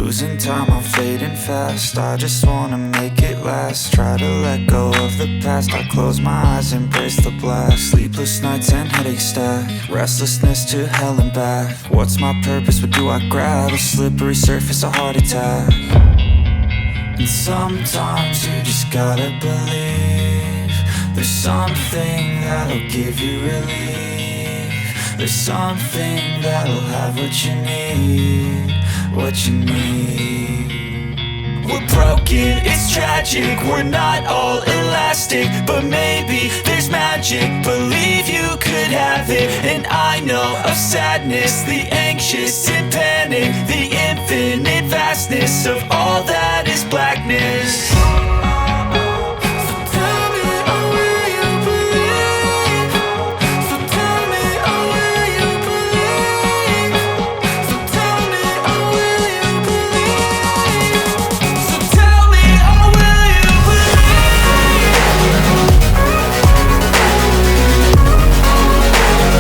Losing time, I'm fading fast. I just wanna make it last. Try to let go of the past. I close my eyes, embrace the blast. Sleepless nights and headache stack. Restlessness to hell and back. What's my purpose, what do I grab? A slippery surface, a heart attack. And sometimes you just gotta believe there's something that'll give you relief. There's something that'll have what you need, what you need. We're broken, it's tragic, we're not all elastic, but maybe there's magic. Believe you could have it. And I know of sadness, the anxious and panic, the infinite vastness of all that is blackness.